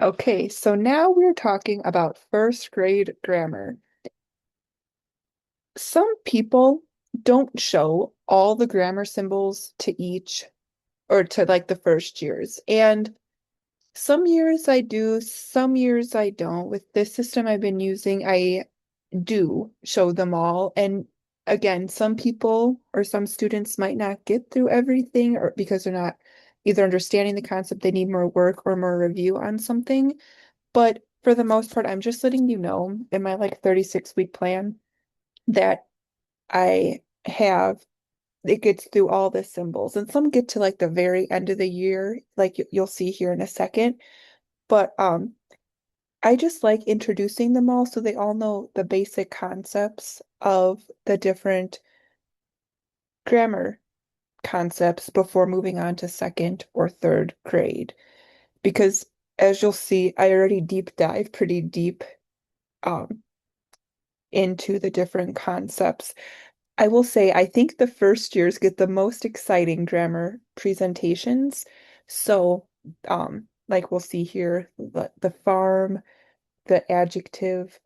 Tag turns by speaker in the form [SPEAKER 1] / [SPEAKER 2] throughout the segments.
[SPEAKER 1] Okay, so now we're talking about first grade grammar. Some people don't show all the grammar symbols to each or to like the first years. And some years I do, some years I don't. With this system I've been using, I do show them all. And again, some people or some students might not get through everything or because they're not either understanding the concept, they need more work or more review on something. But for the most part, I'm just letting you know in my like 36-week plan that I have it gets through all the symbols. And some get to like the very end of the year, like you'll see here in a second. But I just like introducing them all so they all know the basic concepts of the different grammar concepts before moving on to second or third grade. Because as you'll see, I already deep dive pretty deep um into the different concepts. I will say, I think the first years get the most exciting grammar presentations. So, like we'll see here, the farm, the adjective,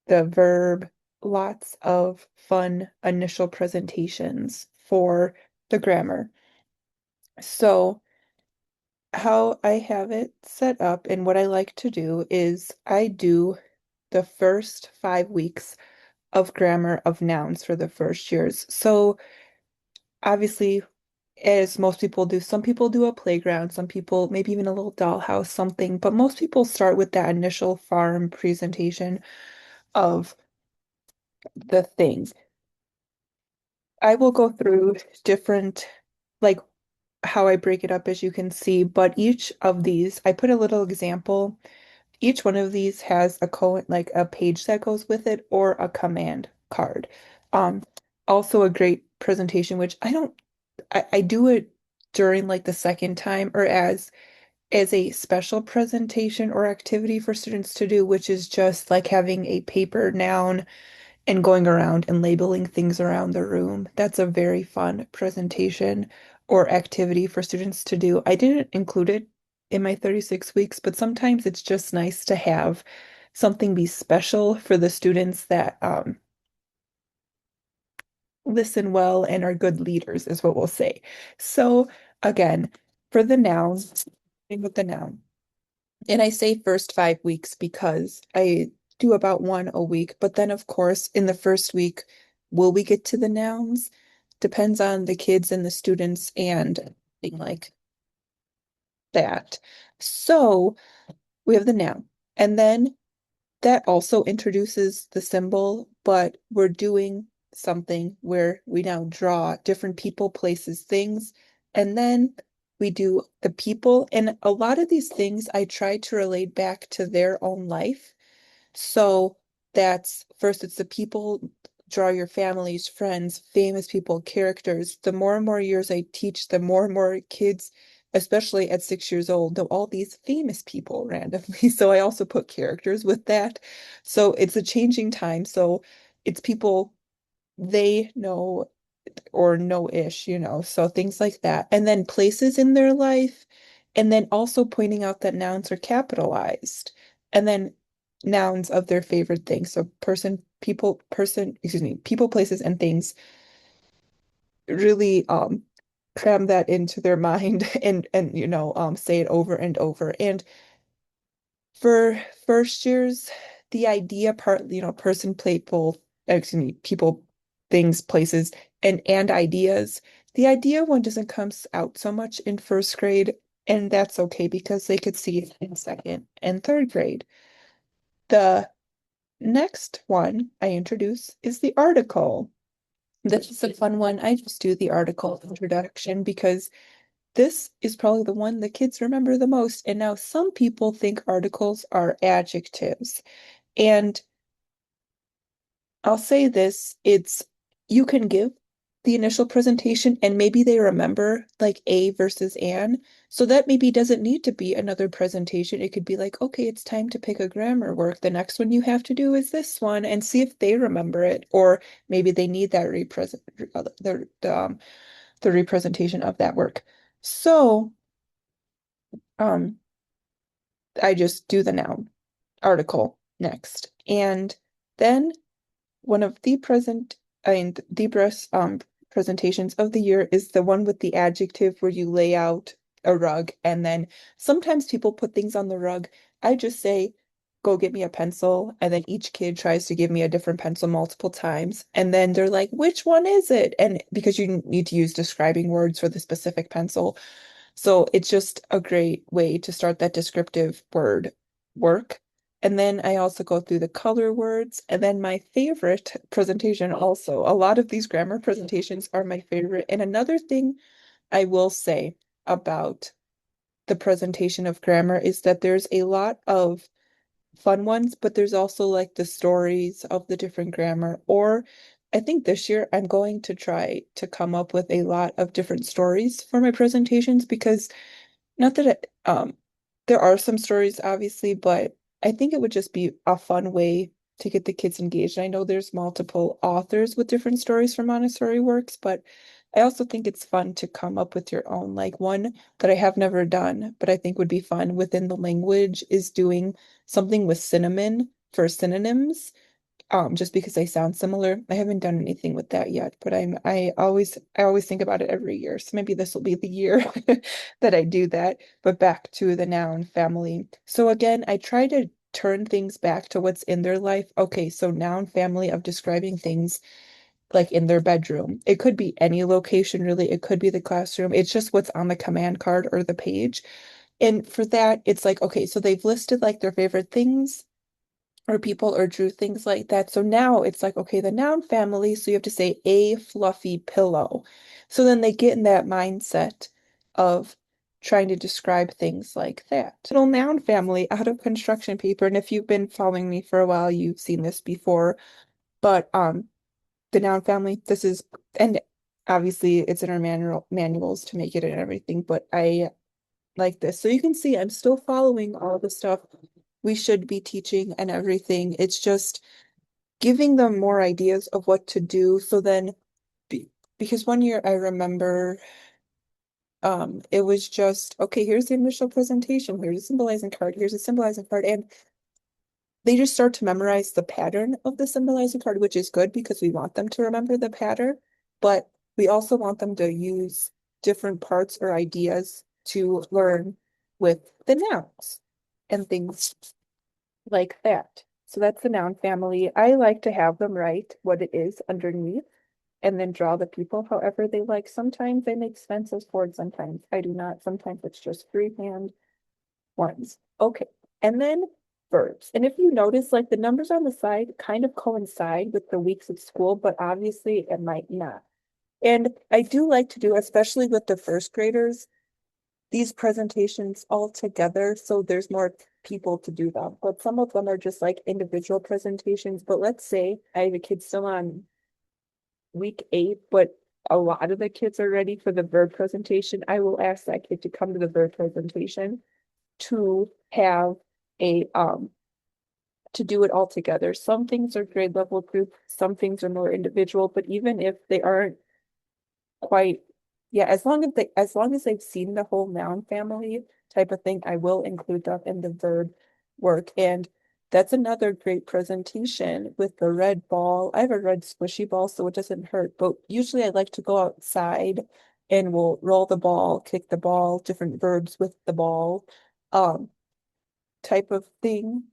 [SPEAKER 1] the verb, lots of fun initial presentations for the grammar. So, how I have it set up and what I like to do is I do the first 5 weeks of grammar of nouns for the first years. So obviously, as most people do, some people do a playground, some people maybe even a little dollhouse, something, but most people start with that initial farm presentation of the things. I will go through different, like how I break it up as you can see, but each of these, I put a little example. Each one of these has a like a page that goes with it or a command card. Um, Also a great presentation, which I do it during like the second time or as a special presentation or activity for students to do, which is just like having a paper noun and going around and labeling things around the room. That's a very fun presentation or activity for students to do. I didn't include it in my 36 weeks, but sometimes it's just nice to have something be special for the students that listen well and are good leaders, is what we'll say. So, again, for the nouns, starting with the noun. And I say first 5 weeks because I do about one a week. But then, of course, in the first week, will we get to the nouns? Depends on the kids and the students and thing like that. So we have the noun. And then that also introduces the symbol, but we're doing something where we now draw different people, places, things, and then we do the people. And a lot of these things I try to relate back to their own life. So that's first, it's the people, draw your families, friends, famous people, characters. The more and more years I teach, the more and more kids, especially at 6 years old, know all these famous people randomly. So I also put characters with that. So it's a changing time. So it's people they know or know-ish, so things like that. And then places in their life, and then also pointing out that nouns are capitalized, and then nouns of their favorite things. So excuse me, people, places, and things really cram that into their mind and say it over and over. And for first years, the idea part, person, excuse me, people, things, places, and ideas. The idea one doesn't come out so much in first grade, and that's okay because they could see it in second and third grade. The next one I introduce is the article. This is a fun one. I just do the article introduction because this is probably the one the kids remember the most. And now some people think articles are adjectives. And I'll say this, it's you can give the initial presentation and maybe they remember like a versus an. So that maybe doesn't need to be another presentation. It could be like, okay, it's time to pick a grammar work. The next one you have to do is this one and see if they remember it. Or maybe they need that the representation of that work. So, um, I just do the noun article next. And then one of the best presentations of the year is the one with the adjective where you lay out a rug and then sometimes people put things on the rug. I just say, go get me a pencil, and then each kid tries to give me a different pencil multiple times. And then they're like, which one is it? And because you need to use describing words for the specific pencil. So it's just a great way to start that descriptive word work. And then I also go through the color words. And then my favorite presentation also, a lot of these grammar presentations are my favorite. And another thing I will say about the presentation of grammar is that there's a lot of fun ones, but there's also like the stories of the different grammar. Or I think this year I'm going to try to come up with a lot of different stories for my presentations because not that there are some stories, obviously, but I think it would just be a fun way to get the kids engaged. I know there's multiple authors with different stories for Montessori works, but I also think it's fun to come up with your own. Like one that I have never done, but I think would be fun within the language is doing something with cinnamon for synonyms just because they sound similar. I haven't done anything with that yet, but I always think about it every year. So maybe this will be the year that I do that. But back to the noun family. So again, I try to turn things back to what's in their life. Okay, so noun family of describing things like in their bedroom. It could be any location, really. It could be the classroom. It's just what's on the command card or the page. And for that, it's like, okay, so they've listed like their favorite things or people or drew things like that. So now it's like, okay, the noun family. So you have to say a fluffy pillow. So then they get in that mindset of trying to describe things like that. Little noun family out of construction paper. And if you've been following me for a while, you've seen this before. But the noun family, this is, and obviously it's in our manuals to make it and everything, but I like this. So you can see I'm still following all the stuff we should be teaching and everything. It's just giving them more ideas of what to do. So then, be, because one year I remember it was just, okay, here's the initial presentation, here's a symbolizing card, here's a symbolizing card, and they just start to memorize the pattern of the symbolizing card, which is good because we want them to remember the pattern, but we also want them to use different parts or ideas to learn with the nouns and things like that. So that's the noun family. I like to have them write what it is underneath and then draw the people however they like. Sometimes they make stencils for it, sometimes I do not. Sometimes it's just freehand ones. Okay. And then verbs. And if you notice, like the numbers on the side kind of coincide with the weeks of school, but obviously it might not. And I do like to do, especially with the first graders, these presentations all together. So there's more people to do them. But some of them are just like individual presentations. But let's say I have a kid still on week 8, but a lot of the kids are ready for the verb presentation. I will ask that kid to come to the verb presentation to have a to do it all together. Some things are grade level group, some things are more individual, but even if they aren't quite, yeah, as long as they've seen the whole noun family type of thing, I will include them in the verb work. And that's another great presentation with the red ball. I have a red squishy ball, so it doesn't hurt, but usually I like to go outside and we'll roll the ball, kick the ball, different verbs with the ball, um, type of thing.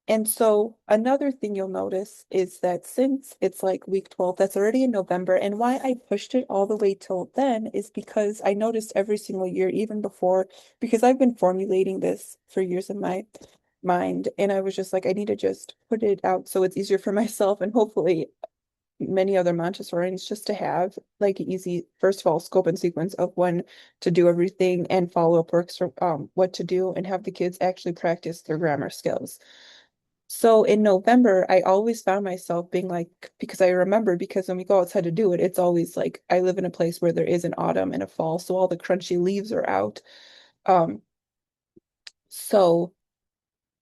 [SPEAKER 1] And so another thing you'll notice is that since it's like week 12, that's already in November. And why I pushed it all the way till then is because I noticed every single year, even before, because I've been formulating this for years in my mind. And I was just like, I need to just put it out so it's easier for myself and hopefully many other Montessorians just to have like easy, first of all, scope and sequence of when to do everything and follow-up works for what to do and have the kids actually practice their grammar skills. So in November, I always found myself being like, because I remember, because when we go outside to do it, it's always like I live in a place where there is an autumn and a fall, so all the crunchy leaves are out. Um, so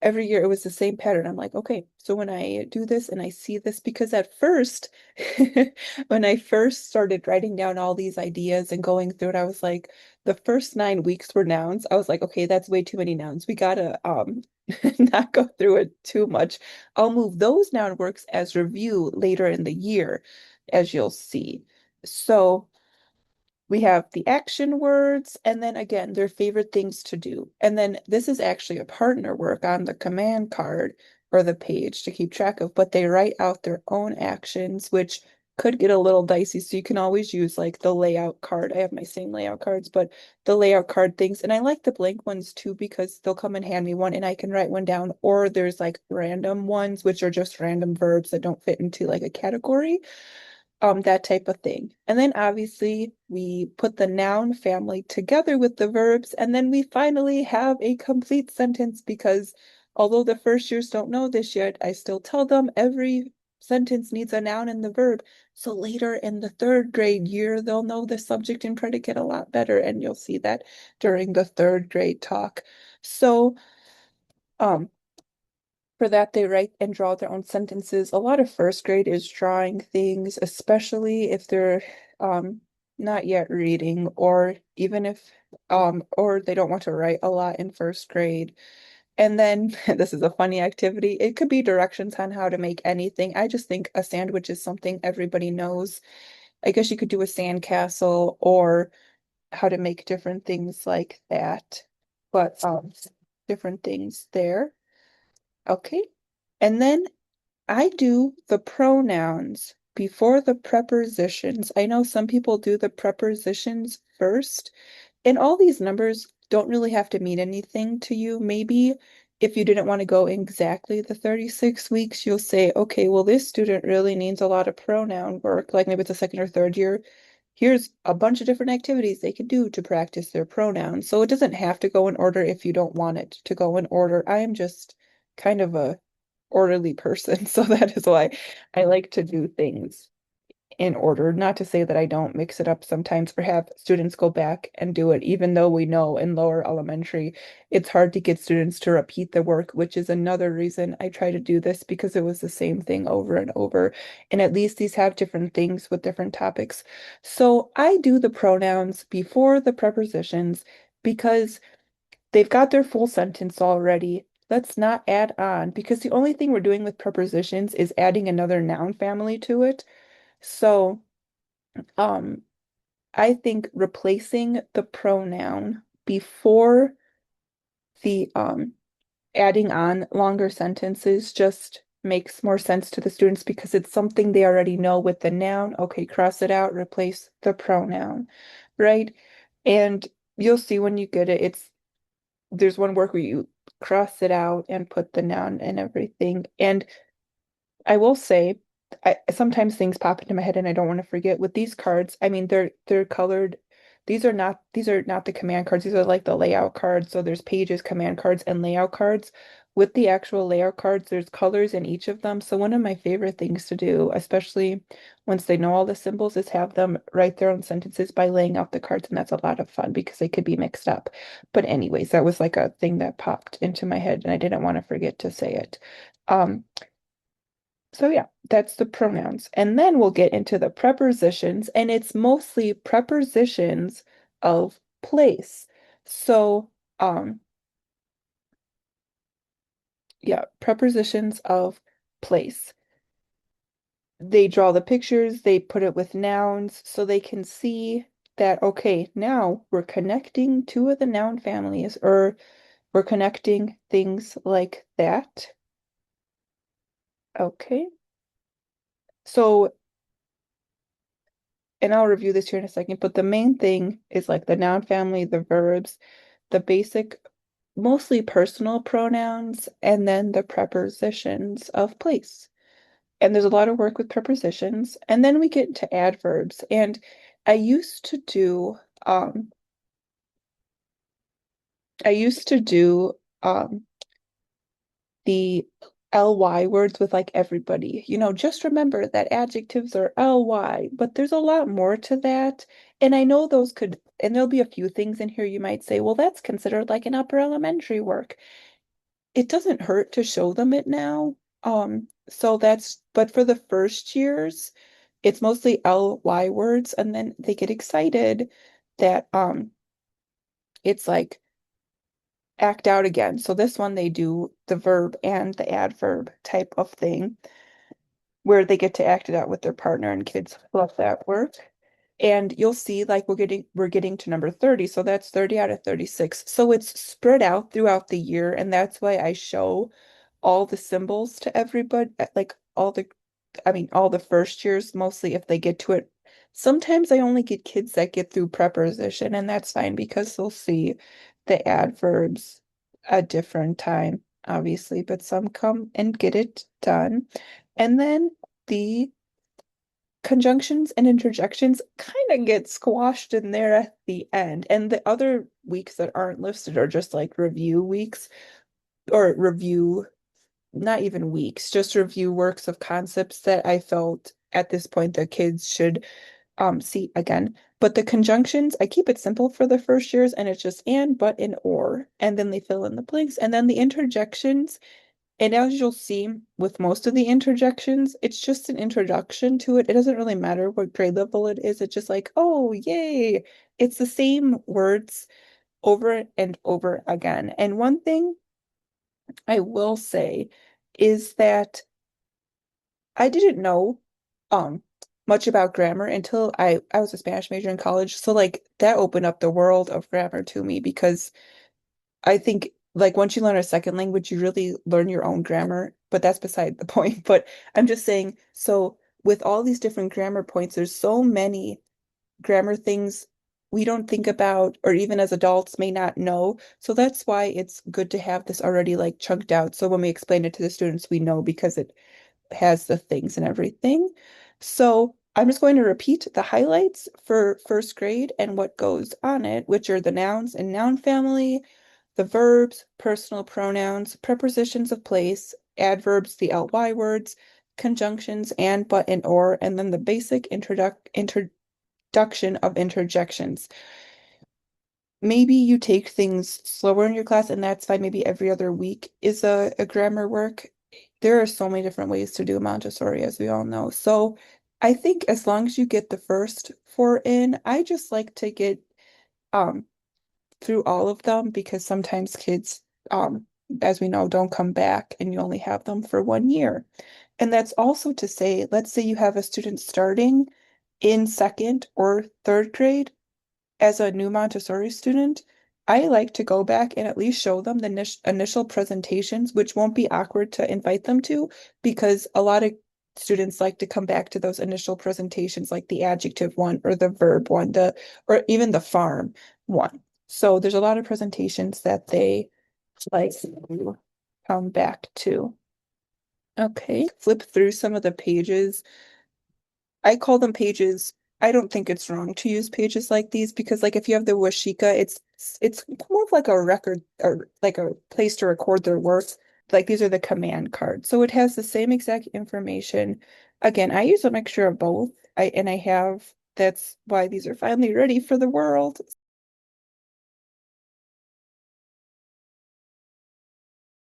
[SPEAKER 1] every year it was the same pattern. I'm like, okay, so when I do this and I see this, because at first, when I first started writing down all these ideas and going through it, I was like, the first 9 weeks were nouns. I was like, okay, that's way too many nouns. We gotta not go through it too much. I'll move those noun works as review later in the year, as you'll see. So we have the action words, and then again, their favorite things to do. And then this is actually a partner work on the command card or the page to keep track of, but they write out their own actions, which could get a little dicey. So you can always use like the layout card. I have my same layout cards, but the layout card things. And I like the blank ones too because they'll come and hand me one and I can write one down. Or there's like random ones, which are just random verbs that don't fit into like a category, that type of thing. And then obviously we put the noun family together with the verbs, and then we finally have a complete sentence because although the first years don't know this yet, I still tell them every sentence needs a noun and the verb. So later in the third grade year, they'll know the subject and predicate a lot better, and you'll see that during the third grade talk. So, um, for that, they write and draw their own sentences. A lot of first grade is drawing things, especially if they're not yet reading, or even if or they don't want to write a lot in first grade. And then this is a funny activity. It could be directions on how to make anything. I just think a sandwich is something everybody knows. I guess you could do a sandcastle or how to make different things like that. But different things there. Okay. And then I do the pronouns before the prepositions. I know some people do the prepositions first, and all these numbers don't really have to mean anything to you. Maybe if you didn't want to go exactly the 36 weeks, you'll say, okay, well, this student really needs a lot of pronoun work, like maybe it's a second or third year. Here's a bunch of different activities they can do to practice their pronouns. So it doesn't have to go in order if you don't want it to go in order. I am just kind of a orderly person, so that is why I like to do things in order. Not to say that I don't mix it up sometimes or have students go back and do it, even though we know in lower elementary it's hard to get students to repeat the work, which is another reason I try to do this because it was the same thing over and over. And at least these have different things with different topics. So I do the pronouns before the prepositions because they've got their full sentence already. Let's not add on because the only thing we're doing with prepositions is adding another noun family to it. So, um, I think replacing the pronoun before the adding on longer sentences just makes more sense to the students because it's something they already know with the noun. Okay, cross it out, replace the pronoun, right? And you'll see when you get it, there's one work where you cross it out and put the noun and everything. And I will say, sometimes things pop into my head and I don't want to forget with these cards. I mean, they're colored. These are not the command cards. These are like the layout cards. So there's pages, command cards, and layout cards. With the actual layout cards, there's colors in each of them. So one of my favorite things to do, especially once they know all the symbols, is have them write their own sentences by laying out the cards, and that's a lot of fun because they could be mixed up. But anyways, that was like a thing that popped into my head, and I didn't want to forget to say it. Um, so yeah, that's the pronouns. And then we'll get into the prepositions, and it's mostly prepositions of place. So, yeah, prepositions of place. They draw the pictures, they put it with nouns so they can see that, okay, now we're connecting two of the noun families, or we're connecting things like that. Okay. So and I'll review this here in a second, but the main thing is like the noun family, the verbs, the basic, mostly personal pronouns, and then the prepositions of place. And there's a lot of work with prepositions. And then we get into adverbs. And I used to do um I used to do the ly words with like everybody. Just remember that adjectives are ly, but there's a lot more to that. And I know those could, and there'll be a few things in here you might say, well, that's considered like an upper elementary work. it doesn't hurt to show them it now. But for the first years, it's mostly ly words, and then they get excited that it's like act out again. So this one they do the verb and the adverb type of thing where they get to act it out with their partner, and kids love that work. And you'll see like we're getting to number 30, so that's 30 out of 36. So it's spread out throughout the year, and that's why I show all the symbols to everybody, like all the first years, mostly if they get to it. Sometimes I only get kids that get through preposition, and that's fine because they'll see the adverbs a different time, obviously, but some come and get it done. And then the conjunctions and interjections kind of get squashed in there at the end. And the other weeks that aren't listed are just like review weeks or review, not even weeks, just review works of concepts that I felt at this point the kids should see again. But the conjunctions, I keep it simple for the first years, and it's just and, but, and or, and then they fill in the blanks. And then the interjections, and as you'll see with most of the interjections, it's just an introduction to it. It doesn't really matter what grade level it is. It's just like, oh, yay. It's the same words over and over again. And one thing I will say is that I didn't know um much about grammar until I was a Spanish major in college. So like that opened up the world of grammar to me because I think like once you learn a second language, you really learn your own grammar, but that's beside the point. But I'm just saying, so with all these different grammar points, there's so many grammar things we don't think about, or even as adults may not know. So that's why it's good to have this already like chunked out. So when we explain it to the students, we know because it has the things and everything. So I'm just going to repeat the highlights for first grade and what goes on it, which are the nouns and noun family, the verbs, personal pronouns, prepositions of place, adverbs, the ly words, conjunctions, and, but, and, or, and then the basic introduction of interjections. Maybe you take things slower in your class, and that's fine. Maybe every other week is a grammar work. There are so many different ways to do Montessori, as we all know. So I think as long as you get the first four in, I just like to get um through all of them because sometimes kids, as we know, don't come back and you only have them for 1 year. And that's also to say, let's say you have a student starting in second or third grade as a new Montessori student. I like to go back and at least show them the initial presentations, which won't be awkward to invite them to because a lot of students like to come back to those initial presentations, like the adjective one or the verb one, or even the farm one. So there's a lot of presentations that they like to come back to. Okay, flip through some of the pages. I call them pages. I don't think it's wrong to use pages like these because like if you have the Washika, it's more of like a record or like a place to record their work. Like these are the command cards. So it has the same exact information. Again, I use a mixture of both. I have that's why these are finally ready for the world.